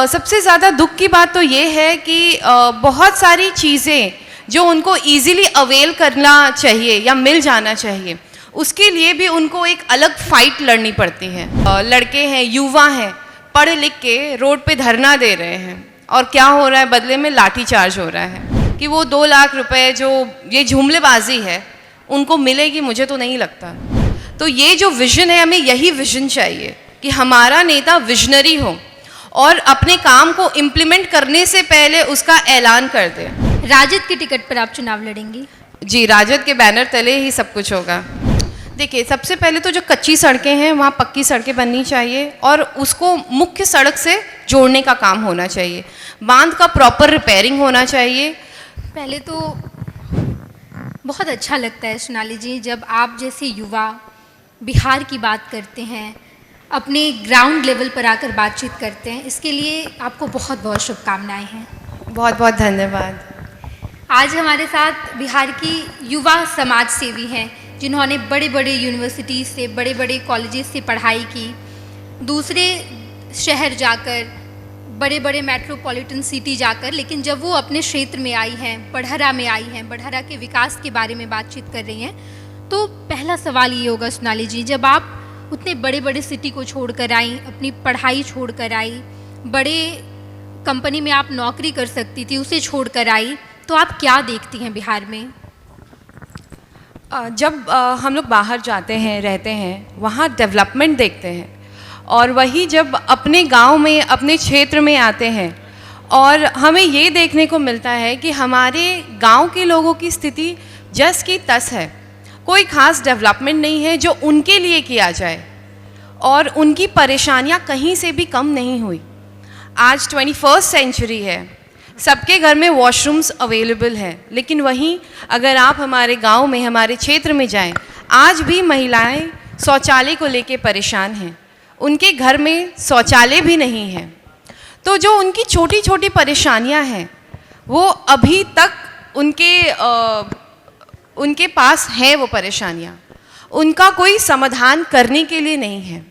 सबसे ज़्यादा दुख की बात तो ये है कि बहुत सारी चीज़ें जो उनको इजीली अवेल करना चाहिए या मिल जाना चाहिए, उसके लिए भी उनको एक अलग फाइट लड़नी पड़ती है। लड़के हैं, युवा हैं, पढ़ लिख के रोड पे धरना दे रहे हैं और क्या हो रहा है, बदले में लाठी चार्ज हो रहा है कि वो 2 लाख रुपए जो ये जुमलेबाजी है उनको मिलेगी, मुझे तो नहीं लगता। तो ये जो विज़न है, हमें यही विज़न चाहिए कि हमारा नेता विजनरी हो और अपने काम को इम्प्लीमेंट करने से पहले उसका ऐलान कर दे। राजद के टिकट पर आप चुनाव लड़ेंगी? जी, राजद के बैनर तले ही सब कुछ होगा। देखिए, सबसे पहले तो जो कच्ची सड़कें हैं वहाँ पक्की सड़कें बननी चाहिए और उसको मुख्य सड़क से जोड़ने का काम होना चाहिए। बांध का प्रॉपर रिपेयरिंग होना चाहिए। पहले तो बहुत अच्छा लगता है सोनाली जी, जब आप जैसे युवा बिहार की बात करते हैं, अपने ग्राउंड लेवल पर आकर बातचीत करते हैं। इसके लिए आपको बहुत बहुत शुभकामनाएं हैं। बहुत बहुत धन्यवाद। आज हमारे साथ बिहार की युवा समाज सेवी हैं जिन्होंने बड़े बड़े यूनिवर्सिटीज़ से, बड़े बड़े कॉलेजेस से पढ़ाई की, दूसरे शहर जाकर, बड़े बड़े मेट्रोपॉलिटन सिटी जाकर, लेकिन जब वो अपने क्षेत्र में आई हैं, बढ़हरा में आई हैं, बढ़हरा के विकास के बारे में बातचीत कर रही हैं, तो पहला सवाल ये होगा सोनाली जी, जब आप उतने बड़े बड़े सिटी को छोड़कर आई, अपनी पढ़ाई छोड़कर आई, बड़े कंपनी में आप नौकरी कर सकती थी, उसे छोड़कर आई, तो आप क्या देखती हैं बिहार में? जब हम लोग बाहर जाते हैं, रहते हैं, वहाँ डेवलपमेंट देखते हैं और वही जब अपने गांव में, अपने क्षेत्र में आते हैं और हमें ये देखने को मिलता है कि हमारे गांव के लोगों की स्थिति जस की तस है। कोई ख़ास डेवलपमेंट नहीं है जो उनके लिए किया जाए और उनकी परेशानियां कहीं से भी कम नहीं हुई। आज 21st सेंचुरी है, सबके घर में वॉशरूम्स अवेलेबल हैं, लेकिन वहीं अगर आप हमारे गांव में, हमारे क्षेत्र में जाएं, आज भी महिलाएं शौचालय को लेके परेशान हैं। उनके घर में शौचालय भी नहीं है। तो जो उनकी छोटी छोटी परेशानियां हैं वो अभी तक उनके पास है, वो परेशानियां उनका कोई समाधान करने के लिए नहीं है।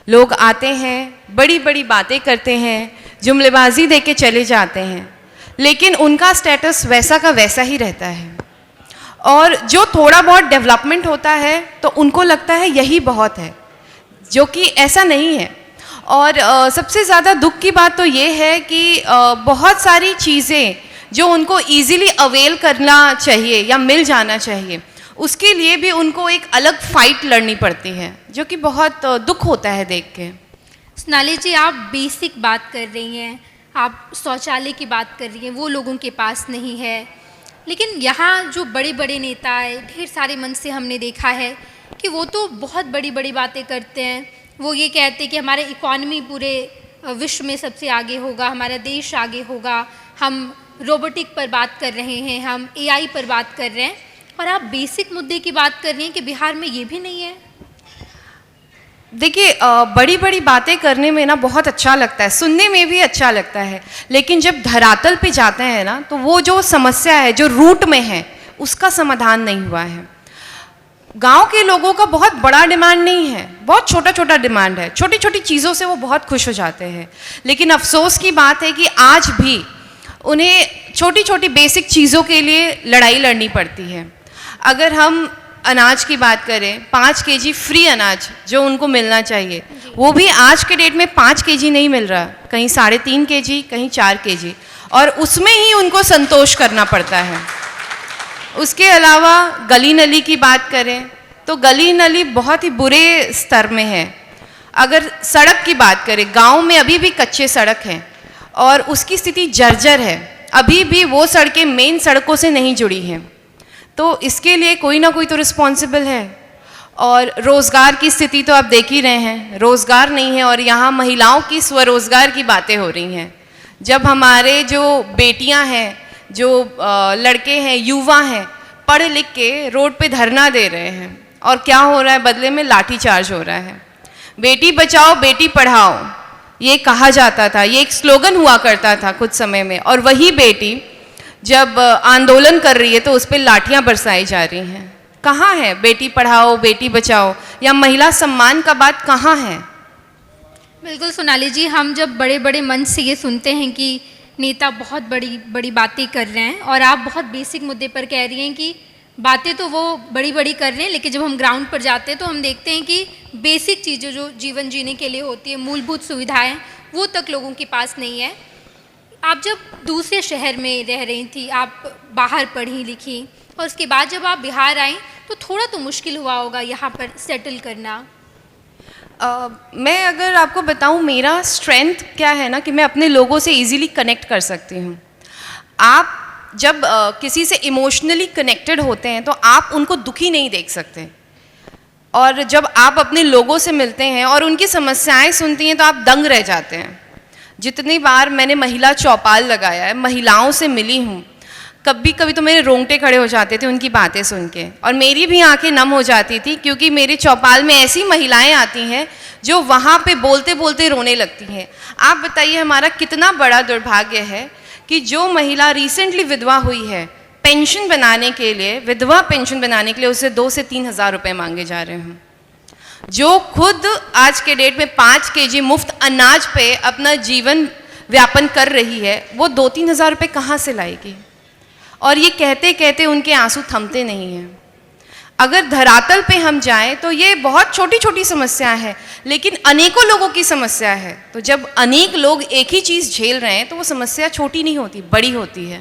लोग आते हैं, बड़ी बड़ी बातें करते हैं, जुमलेबाजी दे के चले जाते हैं, लेकिन उनका स्टेटस वैसा का वैसा ही रहता है और जो थोड़ा बहुत डेवलपमेंट होता है तो उनको लगता है यही बहुत है, जो कि ऐसा नहीं है। और सबसे ज़्यादा दुख की बात तो ये है कि बहुत सारी चीज़ें जो उनको इजीली अवेल करना चाहिए या मिल जाना चाहिए, उसके लिए भी उनको एक अलग फाइट लड़नी पड़ती है, जो कि बहुत दुख होता है देख के। सोनाली जी, आप बेसिक बात कर रही हैं, आप शौचालय की बात कर रही हैं, वो लोगों के पास नहीं है, लेकिन यहाँ जो बड़े बड़े नेता है, ढेर सारे मंच से हमने देखा है कि वो तो बहुत बड़ी बड़ी बातें करते हैं। वो ये कहते हैं कि हमारा इकॉनमी पूरे विश्व में सबसे आगे होगा, हमारा देश आगे होगा, हम रोबोटिक पर बात कर रहे हैं, हम AI पर बात कर रहे हैं, और आप बेसिक मुद्दे की बात कर रही हैं कि बिहार में ये भी नहीं है। देखिए, बड़ी बड़ी बातें करने में ना बहुत अच्छा लगता है, सुनने में भी अच्छा लगता है, लेकिन जब धरातल पे जाते हैं ना तो वो जो समस्या है, जो रूट में है, उसका समाधान नहीं हुआ है। गांव के लोगों का बहुत बड़ा डिमांड नहीं है, बहुत छोटा छोटा डिमांड है, छोटी छोटी चीज़ों से वो बहुत खुश हो जाते हैं, लेकिन अफसोस की बात है कि आज भी उन्हें छोटी छोटी बेसिक चीज़ों के लिए लड़ाई लड़नी पड़ती है। अगर हम अनाज की बात करें, 5 kg फ्री अनाज जो उनको मिलना चाहिए, वो भी आज के डेट में 5 kg नहीं मिल रहा, कहीं 3.5 kg, कहीं 4 kg, और उसमें ही उनको संतोष करना पड़ता है। उसके अलावा गली नली की बात करें तो गली नली बहुत ही बुरे स्तर में है। अगर सड़क की बात करें, गांव में अभी भी कच्चे सड़क हैं और उसकी स्थिति जर्जर है, अभी भी वो सड़कें मेन सड़कों से नहीं जुड़ी हैं। तो इसके लिए कोई ना कोई तो रिस्पॉन्सिबल है। और रोज़गार की स्थिति तो आप देख ही रहे हैं, रोज़गार नहीं है और यहाँ महिलाओं की स्वरोज़गार की बातें हो रही हैं। जब हमारे जो बेटियाँ हैं, जो लड़के हैं, युवा हैं, पढ़ लिख के रोड पे धरना दे रहे हैं और क्या हो रहा है, बदले में लाठी चार्ज हो रहा है। बेटी बचाओ बेटी पढ़ाओ ये कहा जाता था, ये एक स्लोगन हुआ करता था कुछ समय में, और वही बेटी जब आंदोलन कर रही है तो उस पर लाठियाँ बरसाई जा रही हैं। कहाँ है बेटी पढ़ाओ बेटी बचाओ या महिला सम्मान का बात कहाँ है? बिल्कुल सोनाली जी, हम जब बड़े बड़े मंच से ये सुनते हैं कि नेता बहुत बड़ी बड़ी बातें कर रहे हैं और आप बहुत बेसिक मुद्दे पर कह रही हैं कि बातें तो वो बड़ी बड़ी कर रहे हैं, लेकिन जब हम ग्राउंड पर जाते हैं तो हम देखते हैं कि बेसिक चीज़ें जो जीवन जीने के लिए होती है, मूलभूत सुविधाएं, वो तक लोगों के पास नहीं है। आप जब दूसरे शहर में रह रही थी, आप बाहर पढ़ी लिखी और उसके बाद जब आप बिहार आई तो थोड़ा तो मुश्किल हुआ होगा यहाँ पर सेटल करना। मैं अगर आपको बताऊं, मेरा स्ट्रेंथ क्या है ना कि मैं अपने लोगों से इजीली कनेक्ट कर सकती हूँ। आप जब किसी से इमोशनली कनेक्टेड होते हैं तो आप उनको दुखी नहीं देख सकते, और जब आप अपने लोगों से मिलते हैं और उनकी समस्याएं सुनती हैं तो आप दंग रह जाते हैं। जितनी बार मैंने महिला चौपाल लगाया है, महिलाओं से मिली हूँ, कभी कभी तो मेरे रोंगटे खड़े हो जाते थे उनकी बातें सुन के, और मेरी भी आंखें नम हो जाती थी, क्योंकि मेरी चौपाल में ऐसी महिलाएं आती हैं जो वहाँ पे बोलते बोलते रोने लगती हैं। आप बताइए हमारा कितना बड़ा दुर्भाग्य है कि जो महिला रिसेंटली विधवा हुई है, पेंशन बनाने के लिए, विधवा पेंशन बनाने के लिए उसे 2 से 3 हज़ार रुपये मांगे जा रहे हैं। जो खुद आज के डेट में 5 kg मुफ्त अनाज पे अपना जीवन व्यापन कर रही है, वो 2-3 हज़ार रुपये कहाँ से लाएगी? और ये कहते कहते उनके आंसू थमते नहीं हैं। अगर धरातल पे हम जाएं तो ये बहुत छोटी छोटी समस्या है, लेकिन अनेकों लोगों की समस्या है। तो जब अनेक लोग एक ही चीज़ झेल रहे हैं तो वो समस्या छोटी नहीं होती, बड़ी होती है।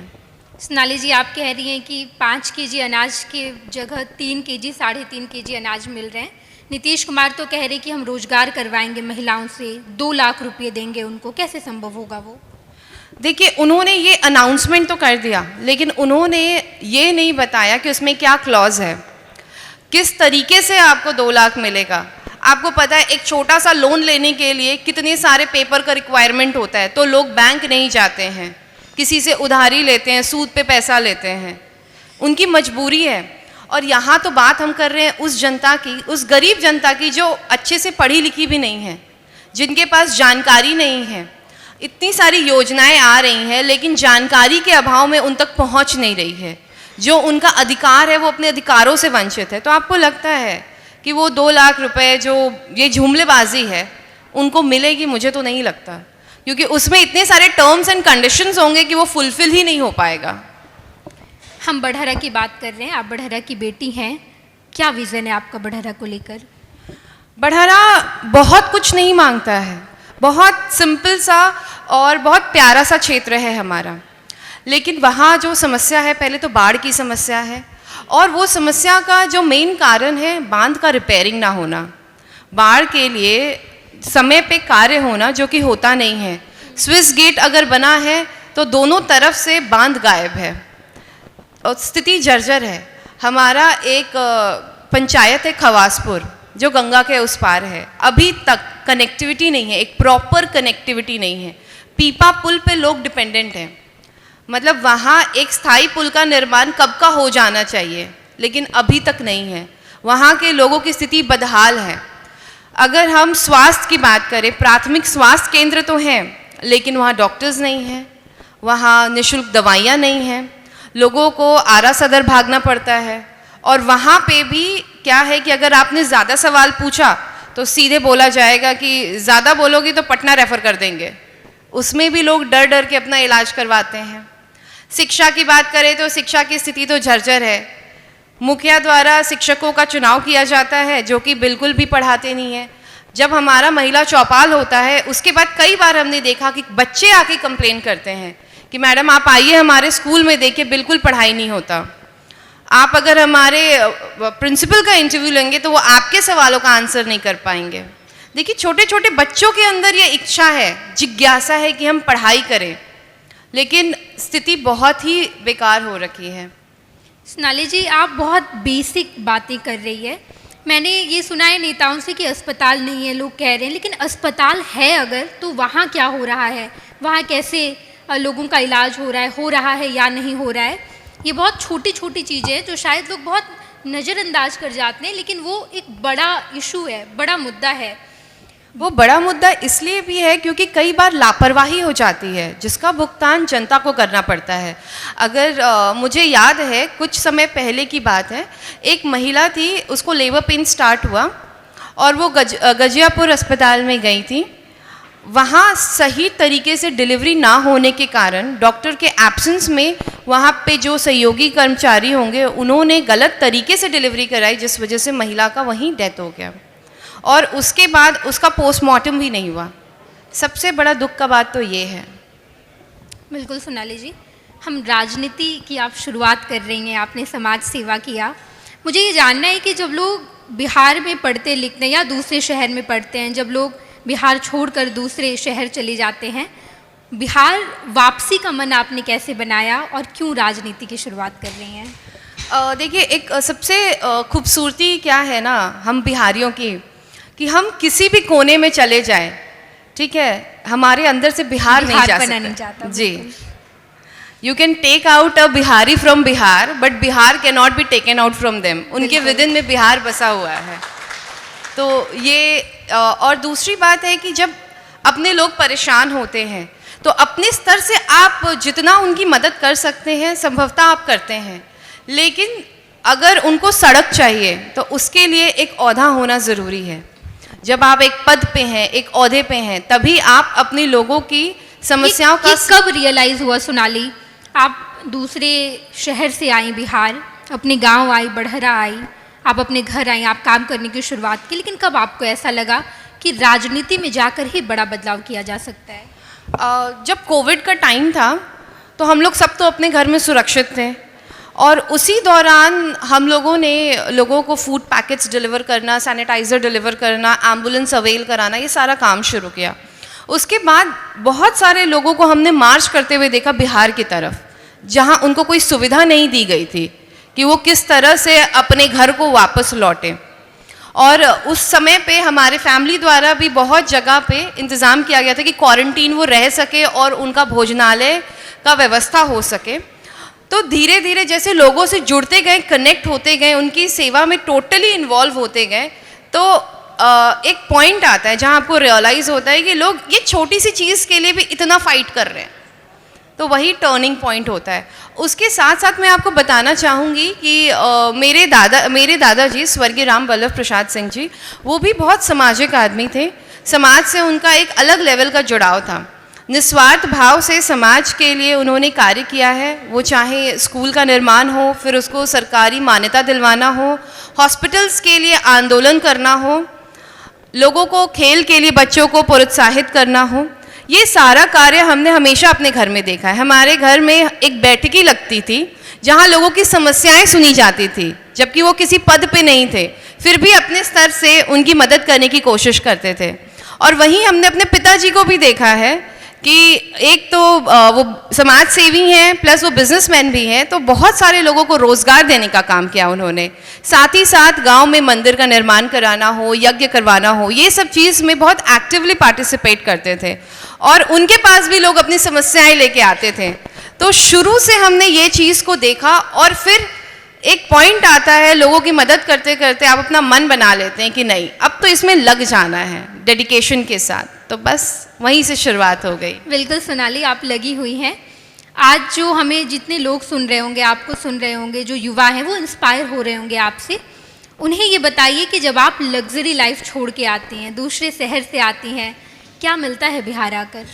सोनाली जी, आप कह रही हैं कि 5 kg अनाज के जगह 3 kg, 3.5 kg अनाज मिल रहे हैं। नीतीश कुमार तो कह रहे कि हम रोजगार करवाएंगे महिलाओं से, 2 लाख रुपये देंगे उनको। कैसे संभव होगा वो? देखिए, उन्होंने ये अनाउंसमेंट तो कर दिया, लेकिन उन्होंने ये नहीं बताया कि उसमें क्या क्लॉज है, किस तरीके से आपको 2 लाख मिलेगा। आपको पता है एक छोटा सा लोन लेने के लिए कितने सारे पेपर का रिक्वायरमेंट होता है, तो लोग बैंक नहीं जाते हैं, किसी से उधारी लेते हैं, सूद पे पैसा लेते हैं, उनकी मजबूरी है। और यहाँ तो बात हम कर रहे हैं उस जनता की, उस गरीब जनता की जो अच्छे से पढ़ी लिखी भी नहीं है, जिनके पास जानकारी नहीं है। इतनी सारी योजनाएं आ रही हैं, लेकिन जानकारी के अभाव में उन तक पहुंच नहीं रही है। जो उनका अधिकार है वो अपने अधिकारों से वंचित है। तो आपको लगता है कि वो 2 लाख रुपए जो ये जुमलेबाजी है उनको मिलेगी? मुझे तो नहीं लगता, क्योंकि उसमें इतने सारे टर्म्स एंड कंडीशंस होंगे कि वो फुलफिल ही नहीं हो पाएगा। हम बढ़हरा की बात कर रहे हैं, आप बढ़हरा की बेटी हैं, क्या विज़न है आपका बढ़हरा को लेकर? बढ़हरा बहुत कुछ नहीं मांगता है, बहुत सिंपल सा और बहुत प्यारा सा क्षेत्र है हमारा। लेकिन वहाँ जो समस्या है, पहले तो बाढ़ की समस्या है, और वो समस्या का जो मेन कारण है बांध का रिपेयरिंग ना होना, बाढ़ के लिए समय पे कार्य होना, जो कि होता नहीं है। स्विस गेट अगर बना है तो दोनों तरफ से बांध गायब है और स्थिति जर्जर है। हमारा एक पंचायत है खवासपुर, जो गंगा के उस पार है, अभी तक कनेक्टिविटी नहीं है, एक प्रॉपर कनेक्टिविटी नहीं है। पीपा पुल पे लोग डिपेंडेंट हैं, मतलब वहाँ एक स्थायी पुल का निर्माण कब का हो जाना चाहिए, लेकिन अभी तक नहीं है। वहाँ के लोगों की स्थिति बदहाल है। अगर हम स्वास्थ्य की बात करें, प्राथमिक स्वास्थ्य केंद्र तो हैं, लेकिन वहाँ डॉक्टर्स नहीं हैं, वहाँ निःशुल्क दवाइयाँ नहीं हैं, लोगों को आरा सदर भागना पड़ता है। और वहाँ पे भी क्या है कि अगर आपने ज़्यादा सवाल पूछा तो सीधे बोला जाएगा कि ज़्यादा बोलोगी तो पटना रेफ़र कर देंगे। उसमें भी लोग डर डर के अपना इलाज करवाते हैं। शिक्षा की बात करें तो शिक्षा की स्थिति तो जर्जर है। मुखिया द्वारा शिक्षकों का चुनाव किया जाता है, जो कि बिल्कुल भी पढ़ाते नहीं है। जब हमारा महिला चौपाल होता है, उसके बाद कई बार हमने देखा कि बच्चे आके कंप्लेन करते हैं कि मैडम आप आइए हमारे स्कूल में, देखिए बिल्कुल पढ़ाई नहीं होता। आप अगर हमारे प्रिंसिपल का इंटरव्यू लेंगे तो वो आपके सवालों का आंसर नहीं कर पाएंगे। देखिए, छोटे छोटे बच्चों के अंदर ये इच्छा है, जिज्ञासा है कि हम पढ़ाई करें, लेकिन स्थिति बहुत ही बेकार हो रखी है। सोनाली जी, आप बहुत बेसिक बातें कर रही है। मैंने ये सुना है नेताओं से कि अस्पताल नहीं है, लोग कह रहे हैं, लेकिन अस्पताल है अगर, तो वहाँ क्या हो रहा है, वहाँ कैसे लोगों का इलाज हो रहा है या नहीं हो रहा है। ये बहुत छोटी छोटी चीज़ें हैं जो शायद लोग बहुत नज़रअंदाज कर जाते हैं, लेकिन वो एक बड़ा इशू है, बड़ा मुद्दा है। वो बड़ा मुद्दा इसलिए भी है क्योंकि कई बार लापरवाही हो जाती है, जिसका भुगतान जनता को करना पड़ता है। अगर मुझे याद है कुछ समय पहले की बात है, एक महिला थी, उसको लेबर पेन स्टार्ट हुआ और वो गजियापुर अस्पताल में गई थी। वहाँ सही तरीके से डिलीवरी ना होने के कारण डॉक्टर के एब्सेंस में वहाँ पे जो सहयोगी कर्मचारी होंगे उन्होंने गलत तरीके से डिलीवरी कराई, जिस वजह से महिला का वहीं डेथ हो गया और उसके बाद उसका पोस्टमार्टम भी नहीं हुआ। सबसे बड़ा दुख का बात तो ये है। बिल्कुल सोनाली जी, हम राजनीति की आप शुरुआत कर रही हैं, आपने समाज सेवा किया। मुझे ये जानना है कि जब लोग बिहार में पढ़ते लिखते हैं या दूसरे शहर में पढ़ते हैं, जब लोग बिहार छोड़कर दूसरे शहर चले जाते हैं, बिहार वापसी का मन आपने कैसे बनाया और क्यों राजनीति की शुरुआत कर रही हैं? देखिए, एक सबसे खूबसूरती क्या है ना हम बिहारियों की, कि हम किसी भी कोने में चले जाएं, ठीक है, हमारे अंदर से बिहार नहीं जा सकता। जी, you can take out a Bihari from Bihar, but Bihar can not be taken out from them. उनके विद इन में बिहार बसा हुआ है। तो ये और दूसरी बात है कि जब अपने लोग परेशान होते हैं तो अपने स्तर से आप जितना उनकी मदद कर सकते हैं संभवतः आप करते हैं, लेकिन अगर उनको सड़क चाहिए तो उसके लिए एक ओहदा होना ज़रूरी है। जब आप एक पद पे हैं, एक ओहदे पे हैं, तभी आप अपने लोगों की समस्याओं का। कब रियलाइज़ हुआ सोनाली, आप दूसरे शहर से आई बिहार, अपने गांव आई, बड़हरा आई, आप अपने घर आई, आप काम करने की शुरुआत की, लेकिन कब आपको ऐसा लगा कि राजनीति में जाकर ही बड़ा बदलाव किया जा सकता है? जब कोविड का टाइम था तो हम लोग सब तो अपने घर में सुरक्षित थे और उसी दौरान हम लोगों ने लोगों को फूड पैकेट्स डिलीवर करना, सैनिटाइज़र डिलीवर करना, एम्बुलेंस अवेल कराना, ये सारा काम शुरू किया। उसके बाद बहुत सारे लोगों को हमने मार्च करते हुए देखा बिहार की तरफ, जहाँ उनको कोई सुविधा नहीं दी गई थी कि वो किस तरह से अपने घर को वापस लौटें। और उस समय पे हमारे फैमिली द्वारा भी बहुत जगह पे इंतज़ाम किया गया था कि क्वारंटीन वो रह सके और उनका भोजनालय का व्यवस्था हो सके। तो धीरे धीरे जैसे लोगों से जुड़ते गए, कनेक्ट होते गए, उनकी सेवा में टोटली इन्वॉल्व होते गए, तो एक पॉइंट आता है जहाँ आपको रियलाइज़ होता है कि लोग ये छोटी सी चीज़ के लिए भी इतना फाइट कर रहे हैं। तो वही टर्निंग पॉइंट होता है। उसके साथ साथ मैं आपको बताना चाहूँगी कि मेरे दादाजी स्वर्गीय राम वल्लभ प्रसाद सिंह जी, वो भी बहुत सामाजिक आदमी थे। समाज से उनका एक अलग लेवल का जुड़ाव था। निस्वार्थ भाव से समाज के लिए उन्होंने कार्य किया है। वो चाहे स्कूल का निर्माण हो, फिर उसको सरकारी मान्यता दिलवाना हो, हॉस्पिटल्स के लिए आंदोलन करना हो, लोगों को खेल के लिए बच्चों को प्रोत्साहित करना हो, ये सारा कार्य हमने हमेशा अपने घर में देखा है। हमारे घर में एक बैठकी लगती थी जहाँ लोगों की समस्याएं सुनी जाती थी, जबकि वो किसी पद पे नहीं थे, फिर भी अपने स्तर से उनकी मदद करने की कोशिश करते थे। और वहीं हमने अपने पिताजी को भी देखा है कि एक तो वो समाज सेवी हैं, प्लस वो बिजनेसमैन भी हैं, तो बहुत सारे लोगों को रोज़गार देने का काम किया उन्होंने। साथ ही साथ गांव में मंदिर का निर्माण कराना हो, यज्ञ करवाना हो, ये सब चीज़ में बहुत एक्टिवली पार्टिसिपेट करते थे और उनके पास भी लोग अपनी समस्याएं लेके आते थे। तो शुरू से हमने ये चीज़ को देखा और फिर एक पॉइंट आता है, लोगों की मदद करते करते आप अपना मन बना लेते हैं कि नहीं, अब तो इसमें लग जाना है डेडिकेशन के साथ। तो बस वहीं से शुरुआत हो गई। बिल्कुल सोनाली, आप लगी हुई हैं। आज जो हमें जितने लोग सुन रहे होंगे, आपको सुन रहे होंगे, जो युवा हैं वो इंस्पायर हो रहे होंगे आपसे, उन्हें ये बताइए कि जब आप लग्जरी लाइफ छोड़ के आती हैं, दूसरे शहर से आती हैं, क्या मिलता है बिहार आकर?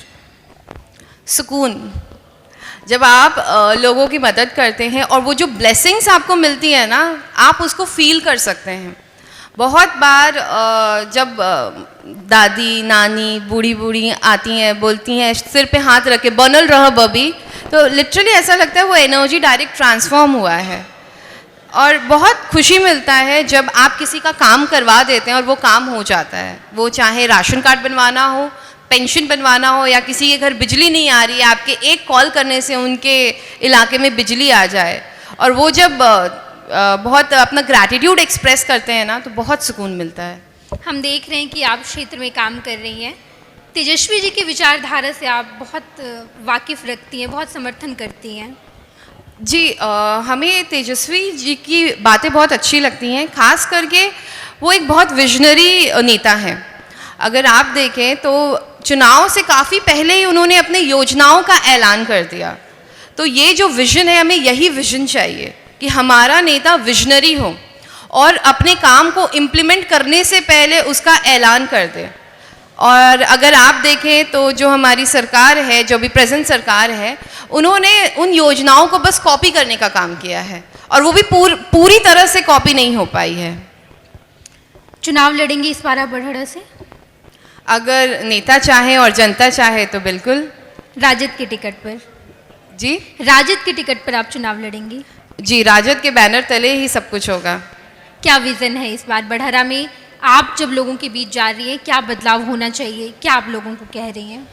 सुकून। जब आप लोगों की मदद करते हैं और वो जो ब्लेसिंग्स आपको मिलती है ना, आप उसको फील कर सकते हैं। बहुत बार जब दादी नानी बूढ़ी बूढ़ी आती हैं, बोलती हैं, सिर पे हाथ रख के बनल रह बबी, तो लिटरली ऐसा लगता है वो एनर्जी डायरेक्ट ट्रांसफॉर्म हुआ है। और बहुत खुशी मिलता है जब आप किसी का काम करवा देते हैं और वो काम हो जाता है। वो चाहे राशन कार्ड बनवाना हो, पेंशन बनवाना हो, या किसी के घर बिजली नहीं आ रही है, आपके एक कॉल करने से उनके इलाके में बिजली आ जाए, और वो जब बहुत अपना ग्रैटिट्यूड एक्सप्रेस करते हैं ना, तो बहुत सुकून मिलता है। हम देख रहे हैं कि आप क्षेत्र में काम कर रही हैं। तेजस्वी जी की विचारधारा से आप बहुत वाकिफ़ रखती हैं, बहुत समर्थन करती हैं। जी, हमें तेजस्वी जी की बातें बहुत अच्छी लगती हैं। खास करके वो एक बहुत विजनरी नेता हैं। अगर आप देखें तो चुनाव से काफ़ी पहले ही उन्होंने अपने योजनाओं का ऐलान कर दिया। तो ये जो विज़न है, हमें यही विज़न चाहिए कि हमारा नेता विजनरी हो और अपने काम को इम्प्लीमेंट करने से पहले उसका ऐलान कर दे। और अगर आप देखें तो जो हमारी सरकार है, जो भी प्रेजेंट सरकार है, उन्होंने उन योजनाओं को बस कॉपी करने का काम किया है और वो भी पूरी तरह से कॉपी नहीं हो पाई है। चुनाव लड़ेंगे इस बार आप बड़हरा से? अगर नेता चाहे और जनता चाहे तो बिल्कुल। राजद के टिकट पर? जी, राजद के टिकट पर आप चुनाव लड़ेंगी? जी, राजद के बैनर तले ही सब कुछ होगा। क्या विजन है इस बार बड़हरा में? आप जब लोगों के बीच जा रही हैं, क्या बदलाव होना चाहिए, क्या आप लोगों को कह रही हैं?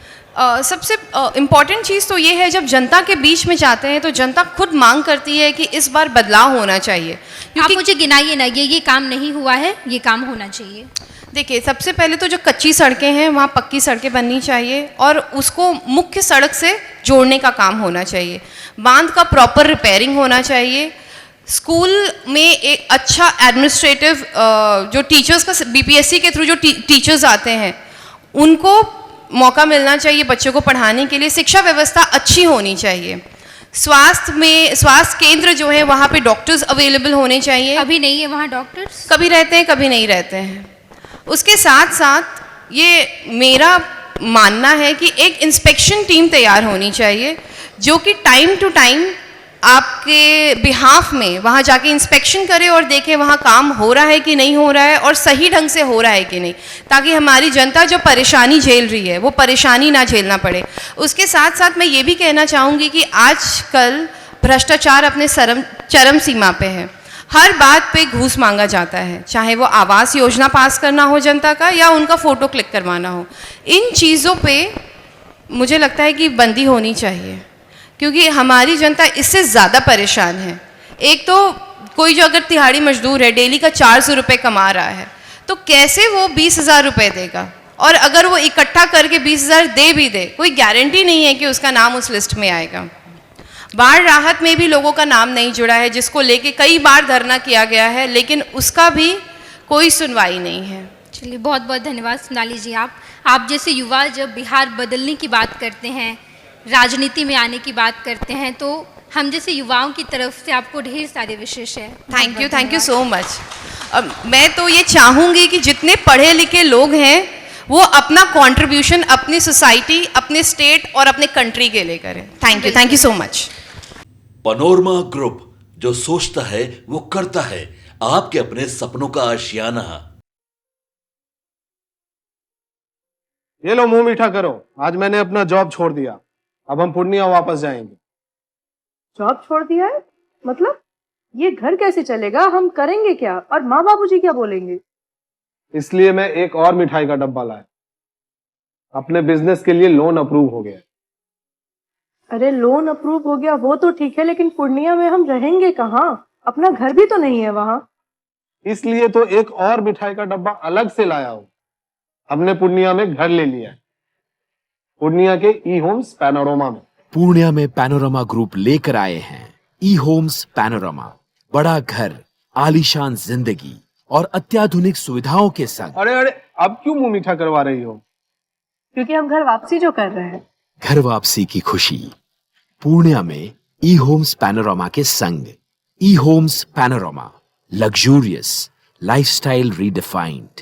सबसे इम्पॉर्टेंट चीज़ तो ये है, जब जनता के बीच में जाते हैं तो जनता खुद मांग करती है कि इस बार बदलाव होना चाहिए। आप मुझे गिनाइए ना, ये काम नहीं हुआ है, ये काम होना चाहिए। देखिए, सबसे पहले तो जो कच्ची सड़कें हैं वहाँ पक्की सड़कें बननी चाहिए और उसको मुख्य सड़क से जोड़ने का काम होना चाहिए। बांध का प्रॉपर रिपेयरिंग होना चाहिए। स्कूल में एक अच्छा एडमिनिस्ट्रेटिव जो टीचर्स का बीपीएससी के थ्रू जो टीचर्स आते हैं उनको मौका मिलना चाहिए बच्चों को पढ़ाने के लिए। शिक्षा व्यवस्था अच्छी होनी चाहिए। स्वास्थ्य केंद्र जो है वहाँ पे डॉक्टर्स अवेलेबल होने चाहिए। अभी नहीं है वहाँ डॉक्टर्स? कभी रहते हैं, कभी नहीं रहते हैं। उसके साथ साथ ये मेरा मानना है कि एक इंस्पेक्शन टीम तैयार होनी चाहिए जो कि टाइम टू टाइम आपके बिहाफ में वहाँ जाके इंस्पेक्शन करे और देखे वहाँ काम हो रहा है कि नहीं हो रहा है और सही ढंग से हो रहा है कि नहीं, ताकि हमारी जनता जो परेशानी झेल रही है वो परेशानी ना झेलना पड़े। उसके साथ साथ मैं ये भी कहना चाहूँगी कि आजकल भ्रष्टाचार अपने चरम सीमा पे है। हर बात पे घूस मांगा जाता है, चाहे वो आवास योजना पास करना हो जनता का या उनका फ़ोटो क्लिक करवाना हो। इन चीज़ों पे मुझे लगता है कि बंदी होनी चाहिए, क्योंकि हमारी जनता इससे ज़्यादा परेशान है। एक तो कोई जो अगर तिहाड़ी मजदूर है, डेली का 400 रुपये कमा रहा है, तो कैसे वो 20,000 रुपये देगा? और अगर वो इकट्ठा करके 20,000 दे भी दे, कोई गारंटी नहीं है कि उसका नाम उस लिस्ट में आएगा। बाढ़ राहत में भी लोगों का नाम नहीं जुड़ा है, जिसको लेके कई बार धरना किया गया है, लेकिन उसका भी कोई सुनवाई नहीं है। चलिए, बहुत बहुत धन्यवाद सोनाली जी। आप जैसे युवा जब बिहार बदलने की बात करते हैं, राजनीति में आने की बात करते हैं, तो हम जैसे युवाओं की तरफ से आपको ढेर सारे विशेष है। Thank you so much. मैं तो ये चाहूँगी कि जितने पढ़े लिखे लोग हैं वो अपना कंट्रीब्यूशन अपनी सोसाइटी, अपने स्टेट और अपने कंट्री के लिए करें। Thank you so much. Panorama group, जो सोचता है वो करता है। आपके अपने सपनों का आशियाना। ये लो, मुंह मीठा करो। आज मैंने अपना जॉब छोड़ दिया, अब हम पूर्णिया वापस जाएंगे। जॉब छोड़ दिया है? मतलब ये घर कैसे चलेगा? हम करेंगे क्या? और माँ बाबूजी क्या बोलेंगे? इसलिए मैं एक और मिठाई का डब्बा लाया। अपने बिजनेस के लिए लोन अप्रूव हो गया। अरे लोन अप्रूव हो गया वो तो ठीक है, लेकिन पूर्णिया में हम रहेंगे कहाँ? अपना घर भी तो नहीं है वहाँ। इसलिए तो एक और मिठाई का डब्बा अलग से लाया हूँ। हमने पूर्णिया में घर ले लिया है, पूर्णिया के ई होम्स पैनोरमा में। पूर्णिया में पैनोरमा ग्रुप लेकर आए हैं ई होम्स पैनोरमा। बड़ा घर, आलीशान जिंदगी और अत्याधुनिक सुविधाओं के संग। अरे अब क्यों मुंह मीठा करवा रही हो? क्योंकि हम घर वापसी जो कर रहे हैं। घर वापसी की खुशी पूर्णिया में ई होम्स पैनोरमा के संग। ई homes panorama, luxurious lifestyle redefined.